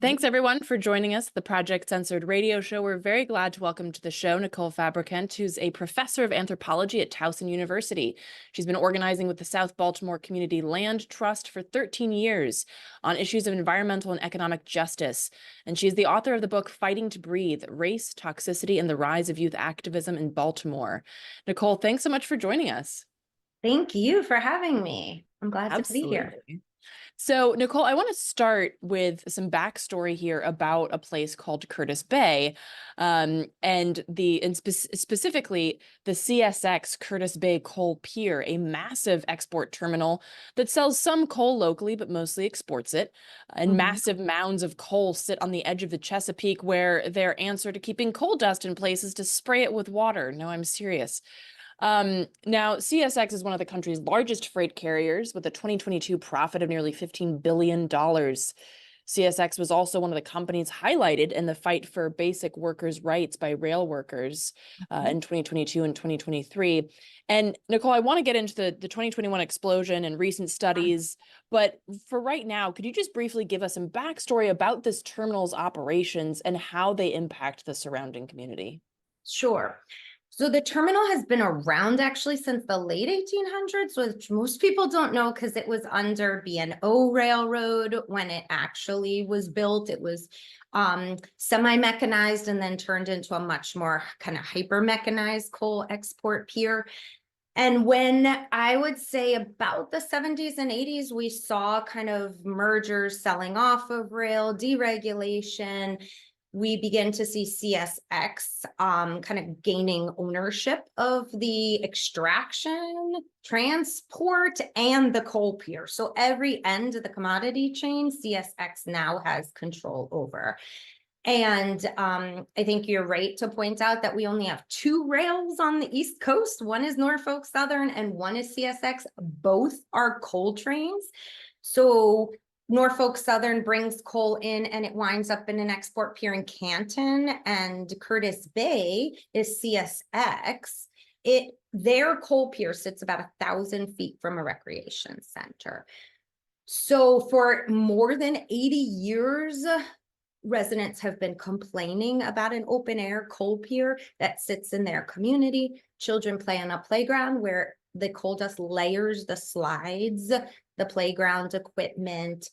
Thanks, everyone, for joining us at the Project Censored radio show. We're very glad to welcome to the show Nicole Fabricant, who's a professor of anthropology at Towson University. She's been organizing with the South Baltimore Community Land Trust for 13 years on issues of environmental and economic justice. And she's the author of the book Fighting to Breathe: Race, Toxicity, and the Rise of Youth Activism in Baltimore. Nicole, thanks so much for joining us. Thank you for having me. I'm glad to be here. So, Nicole, I want to start with some backstory here about a place called Curtis Bay, specifically the CSX Curtis Bay Coal Pier, a massive export terminal that sells some coal locally, but mostly exports it. And massive mounds of coal sit on the edge of the Chesapeake, where their answer to keeping coal dust in place is to spray it with water. No, I'm serious. Now, CSX is one of the country's largest freight carriers with a 2022 profit of nearly $15 billion. CSX was also one of the companies highlighted in the fight for basic workers' rights by rail workers in 2022 and 2023. And Nicole, I want to get into the 2021 explosion and recent studies, but for right now, could you just briefly give us some backstory about this terminal's operations and how they impact the surrounding community? Sure. So the terminal has been around actually since the late 1800s, which most people don't know because it was under B&O Railroad when it actually was built. It was semi-mechanized and then turned into a much more kind of hyper-mechanized coal export pier. And when I would say about the 70s and 80s, we saw kind of mergers selling off of rail, deregulation. We begin to see CSX kind of gaining ownership of the extraction, transport, and the coal pier. So every end of the commodity chain, CSX now has control over. And I think you're right to point out that we only have two rails on the East Coast. One is Norfolk Southern and one is CSX. Both are coal trains. So Norfolk Southern brings coal in and it winds up in an export pier in Canton, and Curtis Bay is CSX. Their coal pier sits about 1,000 feet from a recreation center. So for more than 80 years, residents have been complaining about an open air coal pier that sits in their community. Children play on a playground where the coal dust layers the slides, the playground equipment.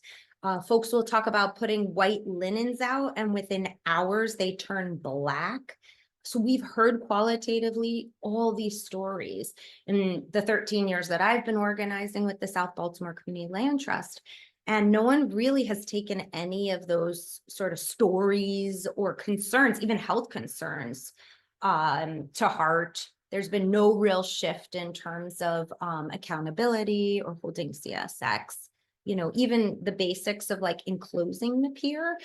Folks will talk about putting white linens out, and within hours they turn black. So we've heard qualitatively all these stories in the 13 years that I've been organizing with the South Baltimore Community Land Trust. And no one really has taken any of those sort of stories or concerns, even health concerns, to heart. There's been no real shift in terms of accountability or holding CSX. You know, even the basics of like enclosing the pier,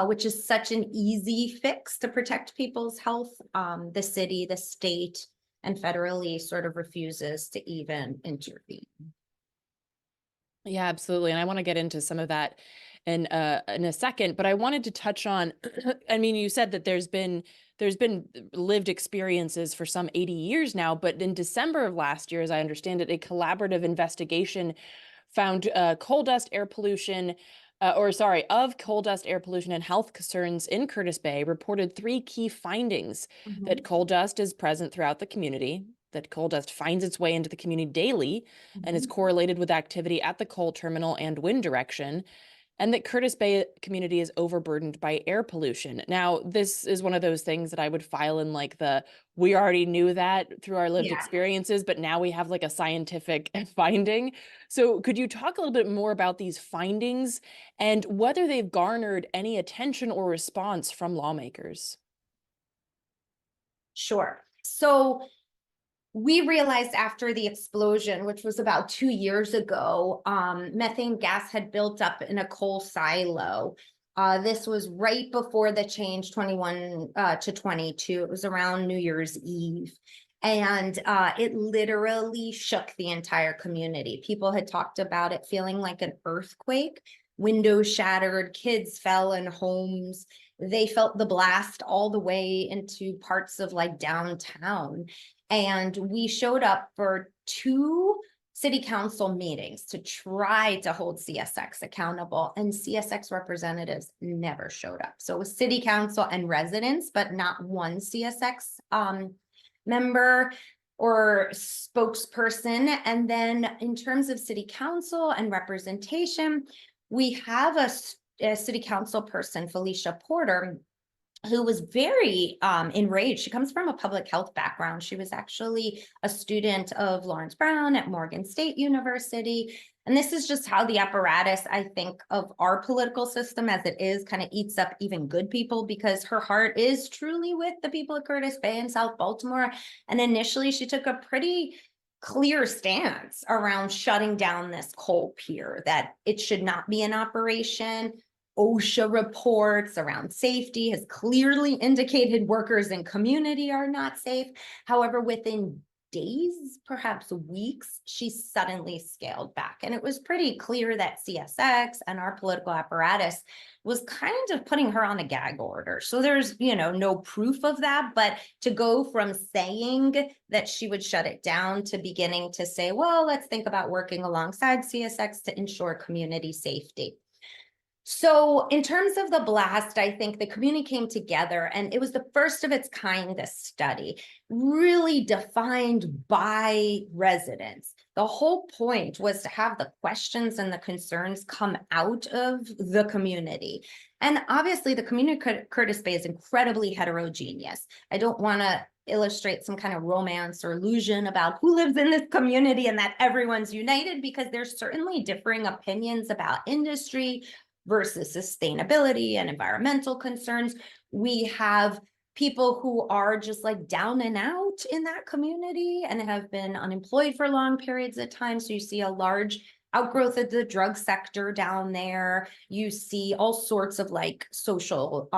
which is such an easy fix to protect people's health. The city, the state, and federally sort of refuses to even intervene. Yeah, absolutely. And I want to get into some of that in a second, but I wanted to touch on, I mean, you said that there's been lived experiences for some 80 years now, but in December of last year, as I understand it, a collaborative investigation found coal dust, air pollution, of coal dust, air pollution, and health concerns in Curtis Bay, reported three key findings: that coal dust is present throughout the community, that coal dust finds its way into the community daily and is correlated with activity at the coal terminal and wind direction, and that Curtis Bay community is overburdened by air pollution. Now, this is one of those things that I would file in like we already knew that through our lived experiences, but now we have like a scientific finding. So could you talk a little bit more about these findings and whether they've garnered any attention or response from lawmakers? Sure. So we realized after the explosion, which was about 2 years ago, methane gas had built up in a coal silo. This was right before the change 21 to 22. It was around New Year's Eve. And it literally shook the entire community. People had talked about it feeling like an earthquake. Windows shattered, kids fell in homes. They felt the blast all the way into parts of like downtown. And we showed up for two city council meetings to try to hold CSX accountable, and CSX representatives never showed up. So it was city council and residents, but not one CSX member or spokesperson. And then in terms of city council and representation, we have a city council person, Felicia Porter, who was very enraged. She comes from a public health background. She was actually a student of Lawrence Brown at Morgan State University. And this is just how the apparatus, I think, of our political system as it is kind of eats up even good people, because her heart is truly with the people of Curtis Bay and South Baltimore. And initially she took a pretty clear stance around shutting down this coal pier, that it should not be in operation. OSHA reports around safety has clearly indicated workers and community are not safe. However, within days, perhaps weeks, she suddenly scaled back. And it was pretty clear that CSX and our political apparatus was kind of putting her on a gag order. So there's, no proof of that, but to go from saying that she would shut it down to beginning to say, well, let's think about working alongside CSX to ensure community safety. So in terms of the blast, I think the community came together, and it was the first of its kind, this study, really defined by residents. The whole point was to have the questions and the concerns come out of the community. And obviously the community of Curtis Bay is incredibly heterogeneous. I don't want to illustrate some kind of romance or illusion about who lives in this community and that everyone's united, because there's certainly differing opinions about industry versus sustainability and environmental concerns. We have people who are just like down and out in that community and have been unemployed for long periods of time. So you see a large outgrowth of the drug sector down there. You see all sorts of like social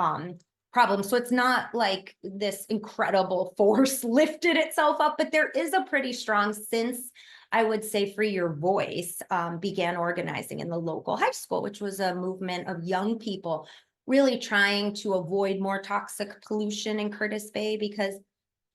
problems. So it's not like this incredible force lifted itself up, but there is a pretty strong, since I would say Free Your Voice began organizing in the local high school, which was a movement of young people really trying to avoid more toxic pollution in Curtis Bay, because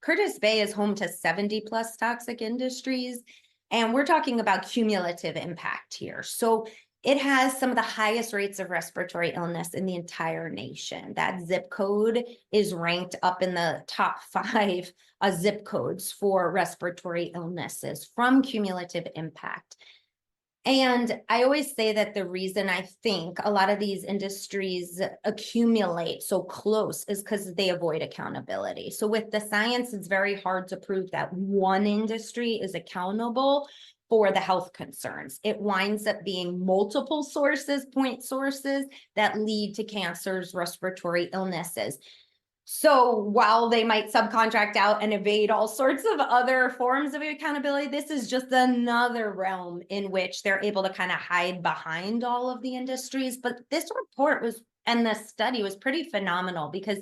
Curtis Bay is home to 70 plus toxic industries. And we're talking about cumulative impact here. So it has some of the highest rates of respiratory illness in the entire nation. That zip code is ranked up in the top 5 zip codes for respiratory illnesses from cumulative impact. And I always say that the reason I think a lot of these industries accumulate so close is because they avoid accountability. So with the science, it's very hard to prove that one industry is accountable for the health concerns. It winds up being multiple sources, point sources, that lead to cancers, respiratory illnesses. So while they might subcontract out and evade all sorts of other forms of accountability, this is just another realm in which they're able to kind of hide behind all of the industries. But this report was, and the study was pretty phenomenal, because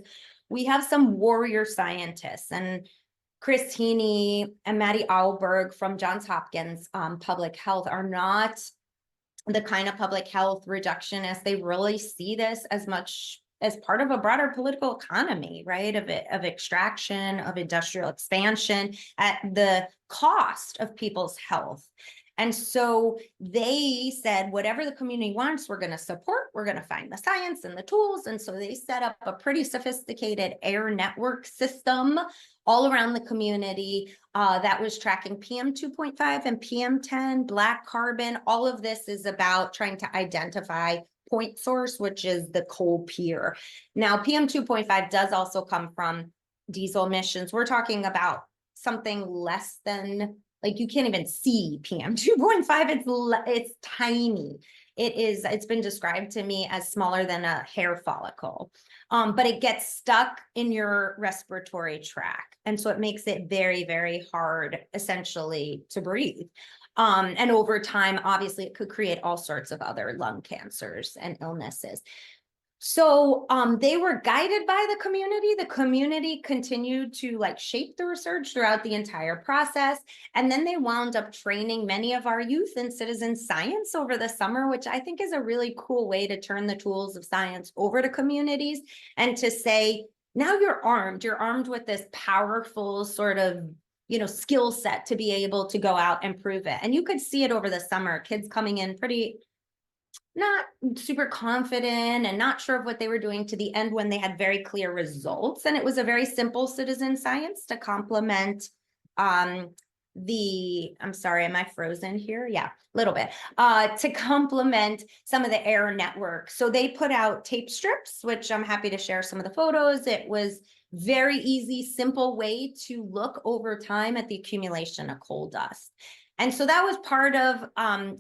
we have some warrior scientists, and Chris Heaney and Maddie Alberg from Johns Hopkins Public Health are not the kind of public health reductionists. They really see this as much as part of a broader political economy, right? Of extraction, of industrial expansion at the cost of people's health. And so they said, whatever the community wants, we're going to support, we're going to find the science and the tools. And so they set up a pretty sophisticated air network system all around the community that was tracking PM 2.5 and PM 10, black carbon. All of this is about trying to identify point source, which is the coal pier. Now, PM 2.5 does also come from diesel emissions. We're talking about something less than, like, you can't even see PM 2.5. It's tiny. It's been described to me as smaller than a hair follicle, but it gets stuck in your respiratory tract. And so it makes it very, very hard, essentially, to breathe. And over time, obviously, it could create all sorts of other lung cancers and illnesses. So they were guided by the community. The community continued to shape the research throughout the entire process. And then they wound up training many of our youth in citizen science over the summer, which I think is a really cool way to turn the tools of science over to communities and to say, now you're armed with this powerful sort of skill set to be able to go out and prove it. And you could see it over the summer, kids coming in pretty not super confident and not sure of what they were doing, to the end when they had very clear results. And it was a very simple citizen science to complement I'm sorry, am I frozen here? Yeah, a little bit. To complement some of the error network. So they put out tape strips, which I'm happy to share some of the photos. It was very easy, simple way to look over time at the accumulation of coal dust. And so that was part of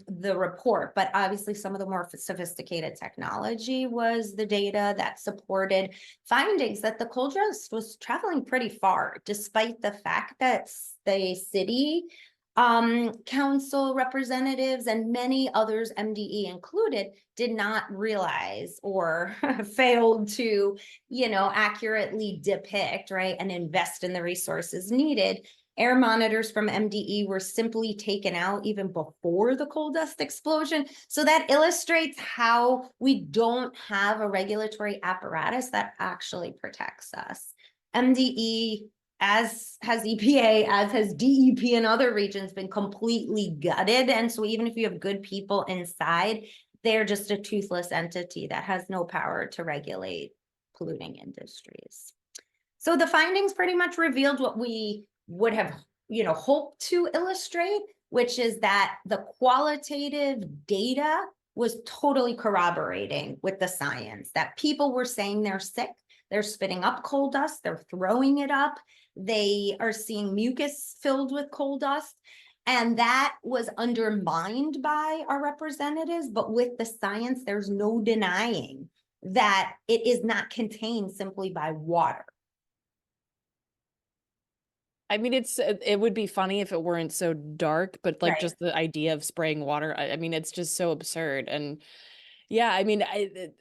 the report, but obviously some of the more sophisticated technology was the data that supported findings that the coal dust was traveling pretty far, despite the fact that the city council representatives and many others, MDE included, did not realize or failed to, accurately depict, right, and invest in the resources needed. Air monitors from MDE were simply taken out even before the coal dust explosion. So that illustrates how we don't have a regulatory apparatus that actually protects us. MDE, as has EPA, as has DEP in other regions, been completely gutted. And so even if you have good people inside, they're just a toothless entity that has no power to regulate polluting industries. So the findings pretty much revealed what we would have, hoped to illustrate, which is that the qualitative data was totally corroborating with the science, that people were saying they're sick, they're spitting up coal dust, they're throwing it up, they are seeing mucus filled with coal dust. And that was undermined by our representatives, but with the science, there's no denying that it is not contained simply by water. I mean, it would be funny if it weren't so dark, but like Right. just the idea of spraying water, I mean, it's just so absurd. And yeah, I mean,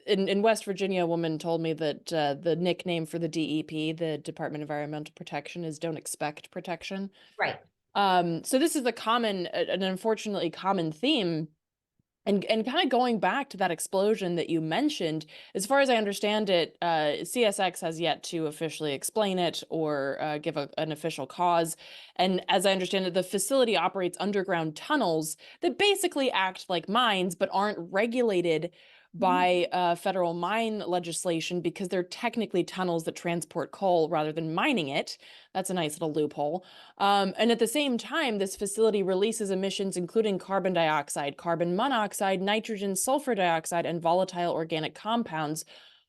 in West Virginia, a woman told me that the nickname for the DEP, the Department of Environmental Protection, is "Don't Expect Protection." Right. So this is an unfortunately common theme. And kind of going back to that explosion that you mentioned, as far as I understand it, CSX has yet to officially explain it or give an official cause. And as I understand it, the facility operates underground tunnels that basically act like mines, but aren't regulated by federal mine legislation because they're technically tunnels that transport coal rather than mining it. That's a nice little loophole. And at the same time, this facility releases emissions including carbon dioxide, carbon monoxide, nitrogen, sulfur dioxide, and volatile organic compounds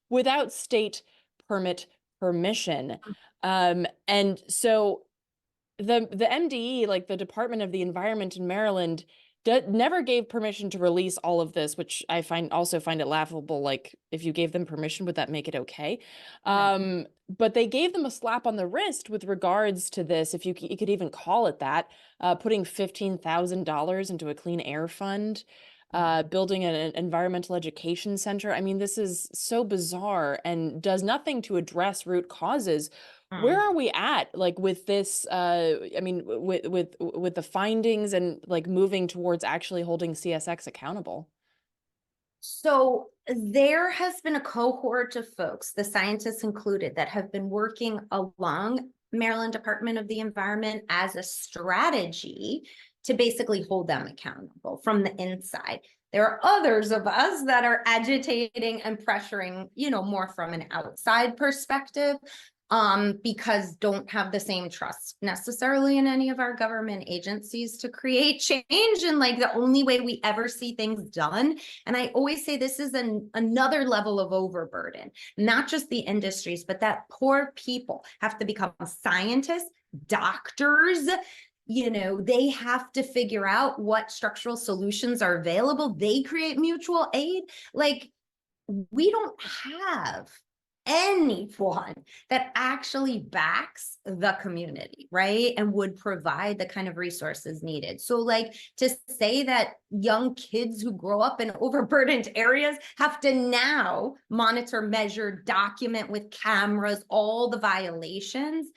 without state permission. And so the MDE, like the Department of the Environment in Maryland, never gave permission to release all of this, which I also find it laughable. Like, if you gave them permission, would that make it okay? Right. But they gave them a slap on the wrist with regards to this, if you could even call it that, putting $15,000 into a clean air fund, building an environmental education center. I mean, this is so bizarre and does nothing to address root causes. Where are we at, like, with this, I mean, with the findings and like moving towards actually holding CSX accountable? So there has been a cohort of folks, the scientists included, that have been working along Maryland Department of the Environment as a strategy to basically hold them accountable from the inside. There are others of us that are agitating and pressuring, more from an outside perspective, because don't have the same trust necessarily in any of our government agencies to create change. And like the only way we ever see things done. And I always say this is another level of overburden, not just the industries, but that poor people have to become scientists, doctors. They have to figure out what structural solutions are available. They create mutual aid. Like, we don't have anyone that actually backs the community, right? And would provide the kind of resources needed. So like, to say that young kids who grow up in overburdened areas have to now monitor, measure, document with cameras all the violations,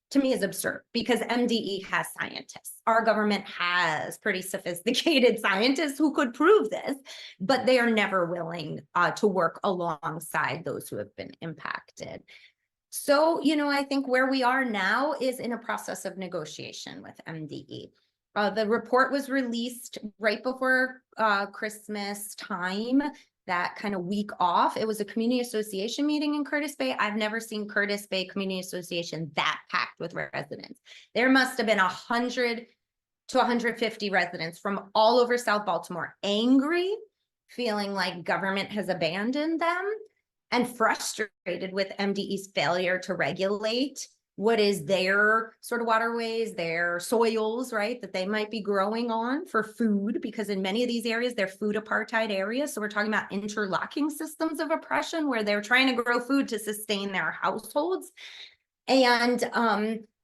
to me is absurd, because MDE has scientists. Our government has pretty sophisticated scientists who could prove this, but they are never willing to work alongside those who have been impacted. So, I think where we are now is in a process of negotiation with MDE. The report was released right before Christmas time, that kind of week off. It was a community association meeting in Curtis Bay. I've never seen Curtis Bay Community Association that packed with residents. There must have been 100 to 150 residents from all over South Baltimore, angry, feeling like government has abandoned them, and frustrated with MDE's failure to regulate what is their sort of waterways, their soils, right, that they might be growing on for food, because in many of these areas, they're food apartheid areas. So we're talking about interlocking systems of oppression where they're trying to grow food to sustain their households. And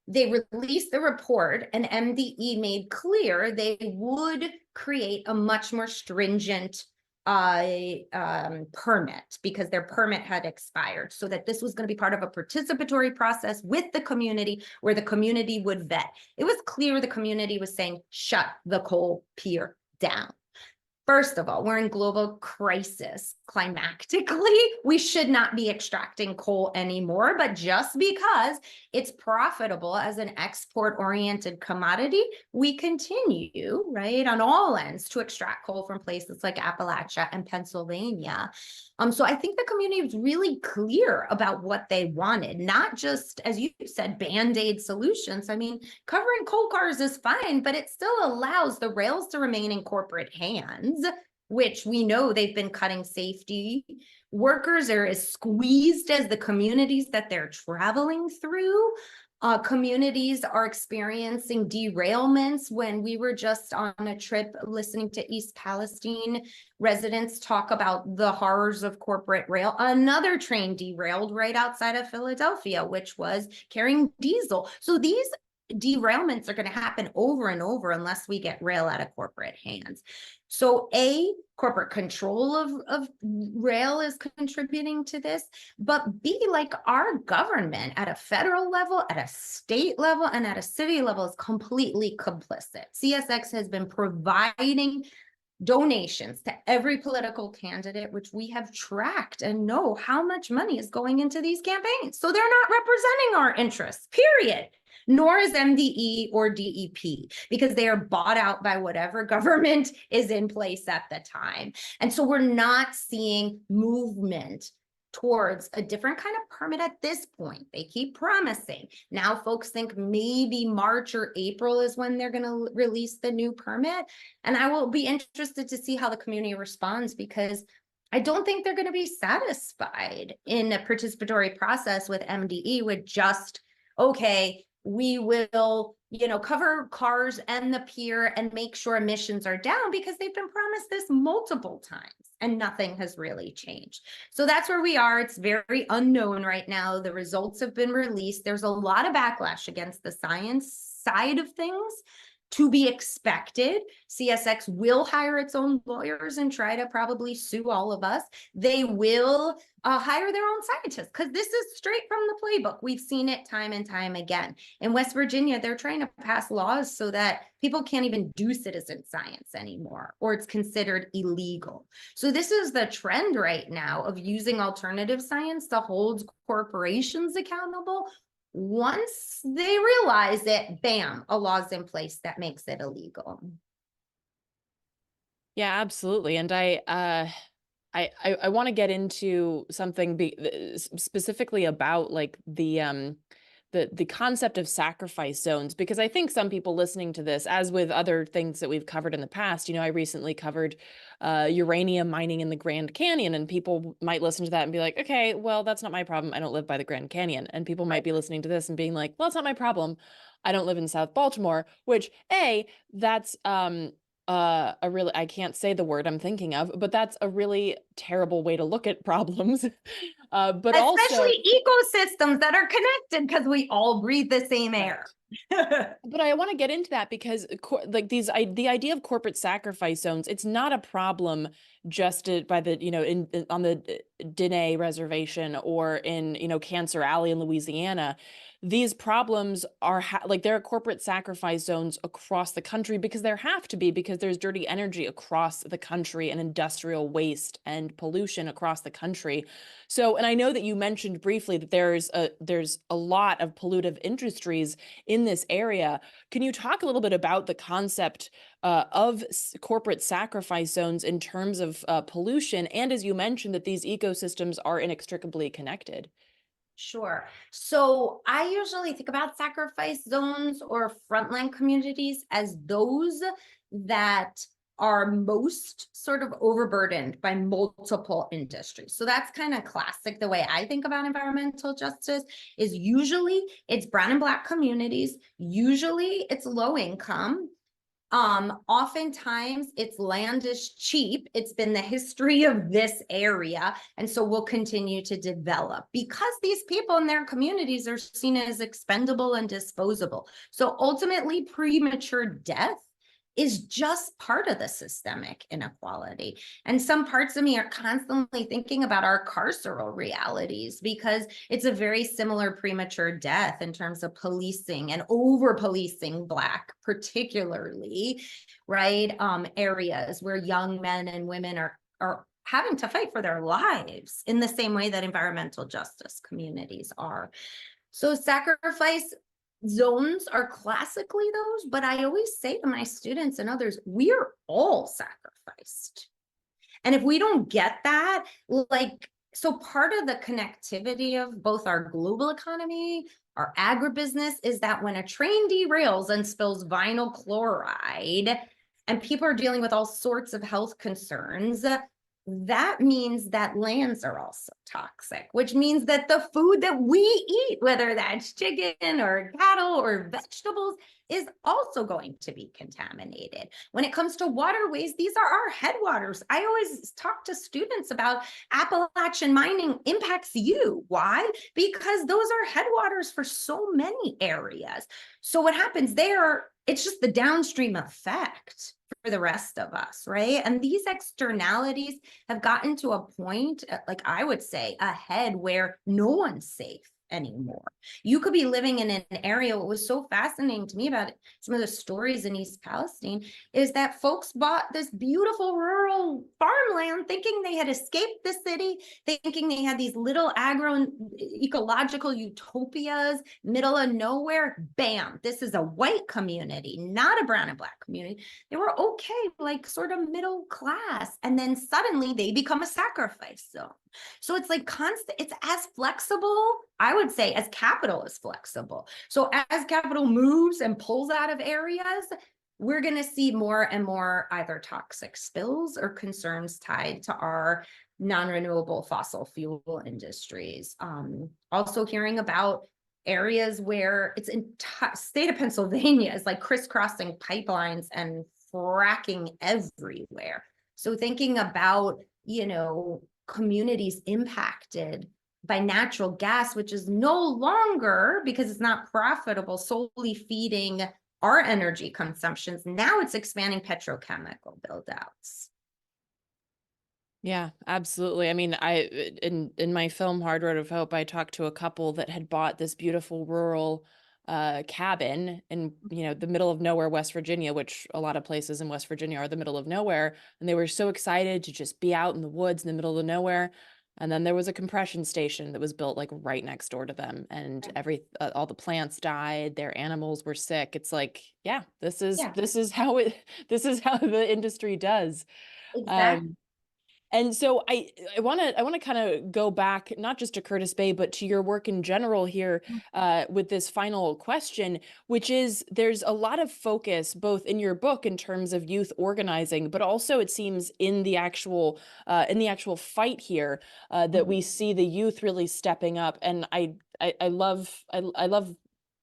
they released the report, and MDE made clear they would create a much more stringent permit, because their permit had expired, so that this was going to be part of a participatory process with the community where the community would vet. It was clear the community was saying, shut the coal pier down. First of all, we're in global crisis climatically. We should not be extracting coal anymore, but just because it's profitable as an export-oriented commodity, we continue, right, on all ends to extract coal from places like Appalachia and Pennsylvania. So I think the community was really clear about what they wanted, not just, as you said, band-aid solutions. I mean, covering coal cars is fine, but it still allows the rails to remain in corporate hands, which we know they've been cutting safety. Workers are as squeezed as the communities that they're traveling through. Communities are experiencing derailments. When we were just on a trip listening to East Palestine residents talk about the horrors of corporate rail, another train derailed right outside of Philadelphia, which was carrying diesel. So these derailments are going to happen over and over unless we get rail out of corporate hands. So corporate control of rail is contributing to this, but B, like, our government at a federal level, at a state level, and at a city level is completely complicit. CSX has been providing donations to every political candidate, which we have tracked and know how much money is going into these campaigns. So they're not representing our interests, period. Nor is MDE or DEP, because they are bought out by whatever government is in place at the time. And so we're not seeing movement towards a different kind of permit at this point. They keep promising. Now folks think maybe March or April is when they're going to release the new permit. And I will be interested to see how the community responds, because I don't think they're going to be satisfied in a participatory process with MDE with just, okay, we will, cover cars and the pier and make sure emissions are down, because they've been promised this multiple times and nothing has really changed. So that's where we are. It's very unknown right now. The results have been released. There's a lot of backlash against the science side of things, to be expected. CSX will hire its own lawyers and try to probably sue all of us. They will hire their own scientists, because this is straight from the playbook. We've seen it time and time again. In West Virginia, they're trying to pass laws so that people can't even do citizen science anymore, or it's considered illegal. So this is the trend right now of using alternative science to hold corporations accountable. Once they realize it, bam, a law's in place that makes it illegal. Yeah, absolutely. And I want to get into something specifically about like the concept of sacrifice zones, because I think some people listening to this, as with other things that we've covered in the past, I recently covered uranium mining in the Grand Canyon, and people might listen to that and be like, okay, well, that's not my problem. I don't live by the Grand Canyon. And people might be listening to this and being like, well, it's not my problem. I don't live in South Baltimore, which that's a really, I can't say the word I'm thinking of, but that's a really terrible way to look at problems. But also, especially ecosystems that are connected, because we all breathe the same air. But I want to get into that, because like the idea of corporate sacrifice zones, it's not a problem just by the, on the Dene reservation or in, Cancer Alley in Louisiana. These problems are like there are corporate sacrifice zones across the country, because there have to be, because there's dirty energy across the country and industrial waste and overburdened pollution across the country. So, and I know that you mentioned briefly that there's a lot of pollutive industries in this area. Can you talk a little bit about the concept of corporate sacrifice zones in terms of pollution? And as you mentioned, that these ecosystems are inextricably connected. Sure. So I usually think about sacrifice zones or frontline communities as those that are most sort of overburdened by multiple industries. So that's kind of classic. The way I think about environmental justice is usually it's brown and black communities, usually it's low income. Oftentimes it's land is cheap. It's been the history of this area. And so we'll continue to develop because these people in their communities are seen as expendable and disposable. So ultimately, premature death is just part of the systemic inequality. And some parts of me are constantly thinking about our carceral realities because it's a very similar premature death in terms of policing and over policing Black, particularly, right? Areas where young men and women are having to fight for their lives in the same way that environmental justice communities are. So sacrifice zones are classically those, but I always say to my students and others, we're all sacrificed. And if we don't get that, like, so part of the connectivity of both our global economy, our agribusiness, is that when a train derails and spills vinyl chloride, and people are dealing with all sorts of health concerns, that means that lands are also toxic, which means that the food that we eat, whether that's chicken or cattle or vegetables, is also going to be contaminated. When it comes to waterways, these are our headwaters. I always talk to students about Appalachian mining impacts you. Why? Because those are headwaters for so many areas. So what happens there, it's just the downstream effect for the rest of us, right? And these externalities have gotten to a point, like I would say, ahead where no one's safe anymore. You could be living in an area. What was so fascinating to me about it, some of the stories in East Palestine, is that folks bought this beautiful rural farmland thinking they had escaped the city, thinking they had these little ecological utopias, middle of nowhere. Bam, this is a white community, not a brown and Black community. They were okay, like sort of middle class. And then suddenly they become a sacrifice zone. So it's like constant, it's as flexible, I would say, as capital is flexible. So as capital moves and pulls out of areas, we're going to see more and more either toxic spills or concerns tied to our non-renewable fossil fuel industries. Also hearing about areas where it's in state of Pennsylvania is like crisscrossing pipelines and fracking everywhere. So thinking about, communities impacted by natural gas, which is no longer, because it's not profitable, solely feeding our energy consumptions. Now it's expanding petrochemical buildouts. Yeah, absolutely. I mean, in my film Hard Road of Hope, I talked to a couple that had bought this beautiful rural cabin in, the middle of nowhere, West Virginia, which a lot of places in West Virginia are the middle of nowhere. And they were so excited to just be out in the woods in the middle of nowhere. And then there was a compression station that was built like right next door to them, and all the plants died, their animals were sick. It's like, yeah, this is how the industry does. Exactly. Um, and so I want to kind of go back, not just to Curtis Bay, but to your work in general here, with this final question, which is there's a lot of focus both in your book in terms of youth organizing, but also it seems in the actual fight here, that we see the youth really stepping up. And I love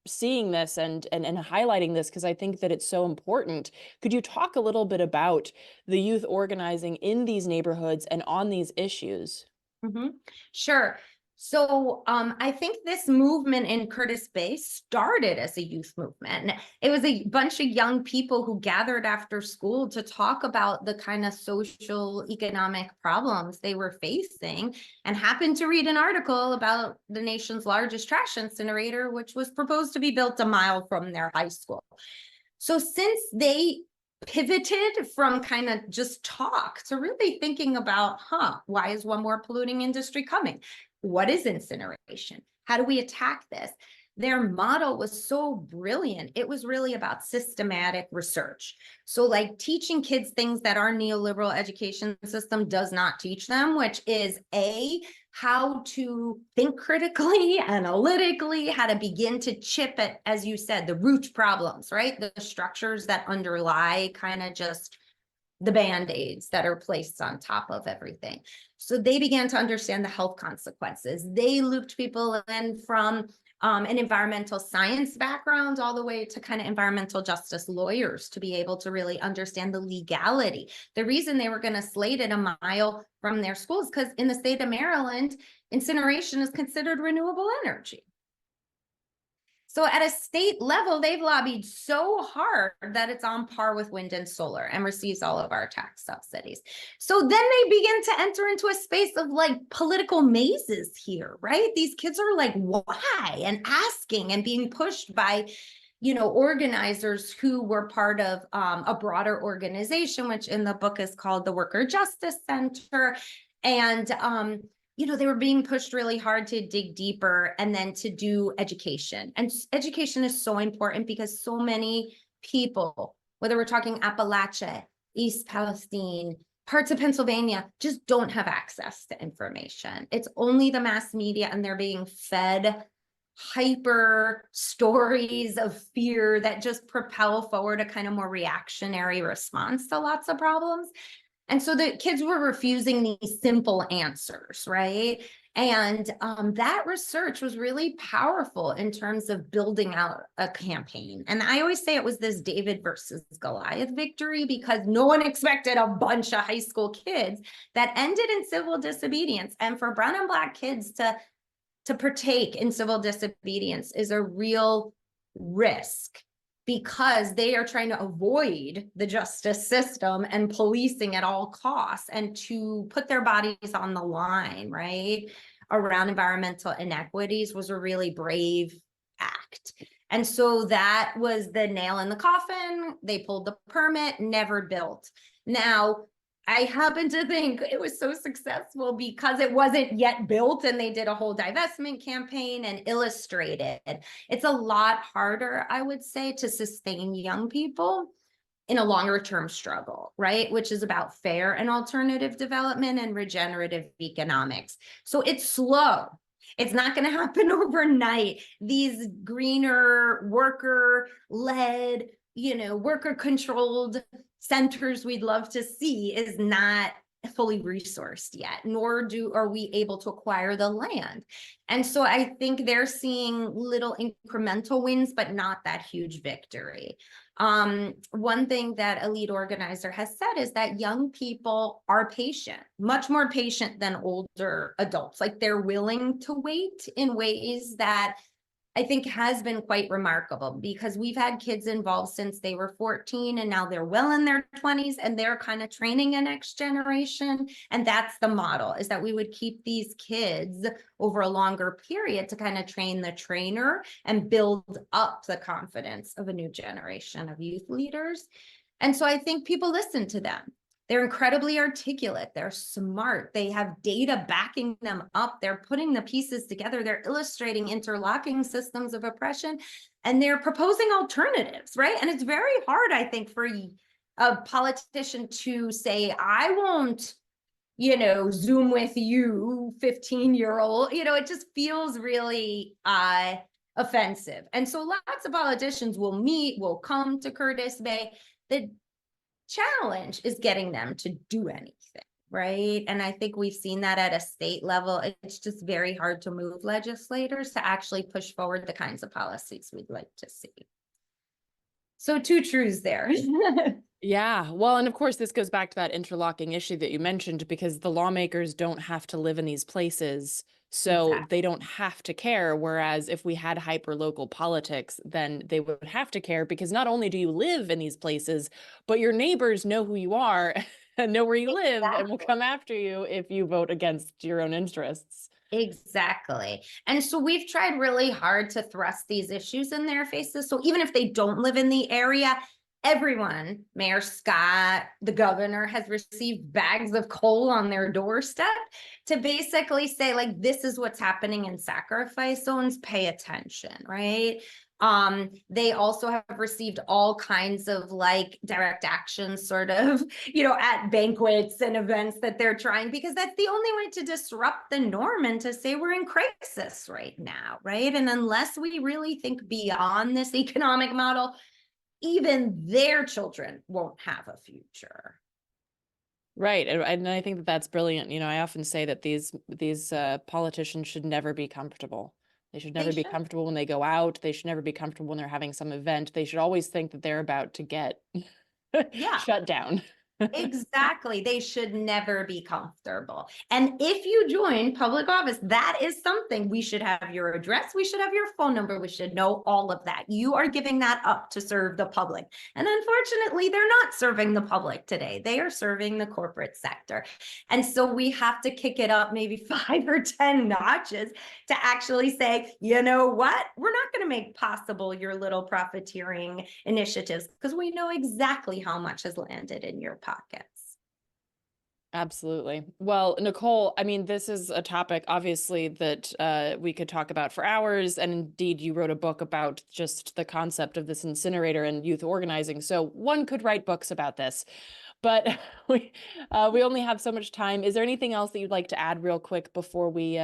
seeing this and highlighting this because I think that it's so important. Could you talk a little bit about the youth organizing in these neighborhoods and on these issues? Mm-hmm. Sure. So I think this movement in Curtis Bay started as a youth movement. It was a bunch of young people who gathered after school to talk about the kind of social economic problems they were facing, and happened to read an article about the nation's largest trash incinerator, which was proposed to be built a mile from their high school. So since they pivoted from kind of just talk to really thinking about, why is one more polluting industry coming? What is incineration? How do we attack this? Their model was so brilliant. It was really about systematic research. So, like teaching kids things that our neoliberal education system does not teach them, which is how to think critically, analytically, how to begin to chip at, as you said, the root problems, right? The structures that underlie kind of just the band-aids that are placed on top of everything. So they began to understand the health consequences. They looped people in from an environmental science background all the way to kind of environmental justice lawyers to be able to really understand the legality. The reason they were going to slate it a mile from their schools, because in the state of Maryland, incineration is considered renewable energy. So at a state level, they've lobbied so hard that it's on par with wind and solar and receives all of our tax subsidies. So then they begin to enter into a space of like political mazes here, right? These kids are like, why? And asking and being pushed by, organizers who were part of a broader organization, which in the book is called the Worker Justice Center. And they were being pushed really hard to dig deeper and then to do education. And education is so important because so many people, whether we're talking Appalachia, East Palestine, parts of Pennsylvania, just don't have access to information. It's only the mass media, and they're being fed hyper stories of fear that just propel forward a kind of more reactionary response to lots of problems. And so the kids were refusing these simple answers, right? And that research was really powerful in terms of building out a campaign. And I always say it was this David versus Goliath victory because no one expected a bunch of high school kids that ended in civil disobedience. And for brown and Black kids to partake in civil disobedience is a real risk, because they are trying to avoid the justice system and policing at all costs, and to put their bodies on the line, right, around environmental inequities was a really brave act. And so that was the nail in the coffin. They pulled the permit, never built. Now, I happen to think it was so successful because it wasn't yet built and they did a whole divestment campaign and illustrated. It's a lot harder, I would say, to sustain young people in a longer term struggle, right? Which is about fair and alternative development and regenerative economics. So it's slow. It's not going to happen overnight. These greener, worker-led, worker-controlled centers we'd love to see is not fully resourced yet, nor are we able to acquire the land. And so I think they're seeing little incremental wins, but not that huge victory. One thing that a lead organizer has said is that young people are patient, much more patient than older adults. Like they're willing to wait in ways that I think has been quite remarkable, because we've had kids involved since they were 14 and now they're well in their 20s and they're kind of training a next generation. And that's the model, is that we would keep these kids over a longer period to kind of train the trainer and build up the confidence of a new generation of youth leaders. And so I think people listen to them. They're incredibly articulate. They're smart. They have data backing them up. They're putting the pieces together. They're illustrating interlocking systems of oppression, and they're proposing alternatives, right? And it's very hard, I think, for a politician to say, I won't, Zoom with you, 15-year-old. It just feels really offensive. And so lots of politicians will come to Curtis Bay. The challenge is getting them to do anything, right? And I think we've seen that at a state level. It's just very hard to move legislators to actually push forward the kinds of policies we'd like to see. So two truths there. Yeah, well, and of course, this goes back to that interlocking issue that you mentioned, because the lawmakers don't have to live in these places, so Exactly. they don't have to care. Whereas if we had hyper-local politics, then they would have to care, because not only do you live in these places, but your neighbors know who you are and know where you live and will come after you if you vote against your own interests. Exactly. And so we've tried really hard to thrust these issues in their faces. So even if they don't live in the area, everyone, Mayor Scott, the governor, has received bags of coal on their doorstep to basically say, like, this is what's happening in sacrifice zones, pay attention, right? They also have received all kinds of like direct action sort of, at banquets and events that they're trying, because that's the only way to disrupt the norm and to say we're in crisis right now, right? And unless we really think beyond this economic model, even their children won't have a future. Right. And I think that that's brilliant. I often say that these politicians should never be comfortable. They should They never be should. comfortable when they go out. They should never be comfortable when they're having some event. They should always think that they're about to get Yeah. shut down. Exactly. They should never be comfortable. And if you join public office, that is something. We should have your address. We should have your phone number. We should know all of that. You are giving that up to serve the public. And unfortunately, they're not serving the public today. They are serving the corporate sector. And so we have to kick it up maybe 5 or 10 notches to actually say, you know what? We're not going to make possible your little profiteering initiatives because we know exactly how much has landed in your pockets. Absolutely. Well, Nicole, I mean, this is a topic obviously that we could talk about for hours. And indeed, you wrote a book about just the concept of this incinerator and youth organizing. So one could write books about this, but we only have so much time. Is there anything else that you'd like to add real quick before we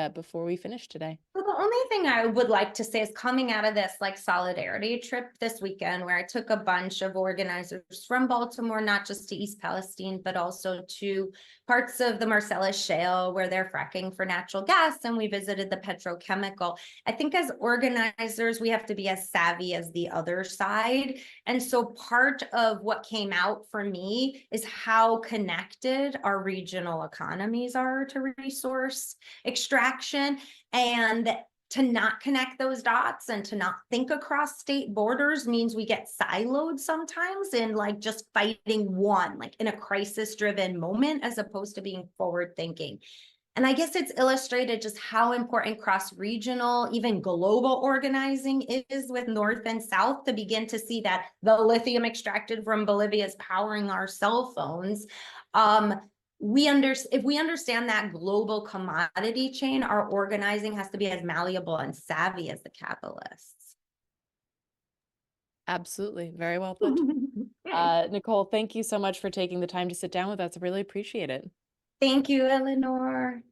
finish today? Well, the only thing I would like to say is coming out of this like solidarity trip this weekend, where I took a bunch of organizers from Baltimore, not just to East Palestine, but also to parts of the Marcellus Shale where they're fracking for natural gas. And we visited the petrochemical. I think as organizers, we have to be as savvy as the other side. And so part of what came out for me is how connected our regional economies are to resource extraction, and to not connect those dots and to not think across state borders means we get siloed sometimes in like just fighting one, like in a crisis driven moment, as opposed to being forward thinking. And I guess it's illustrated just how important cross-regional, even global organizing is with North and South, to begin to see that the lithium extracted from Bolivia is powering our cell phones. If we understand that global commodity chain, our organizing has to be as malleable and savvy as the capitalists. Absolutely. Very well put. Nicole, thank you so much for taking the time to sit down with us. I really appreciate it. Thank you, Eleanor.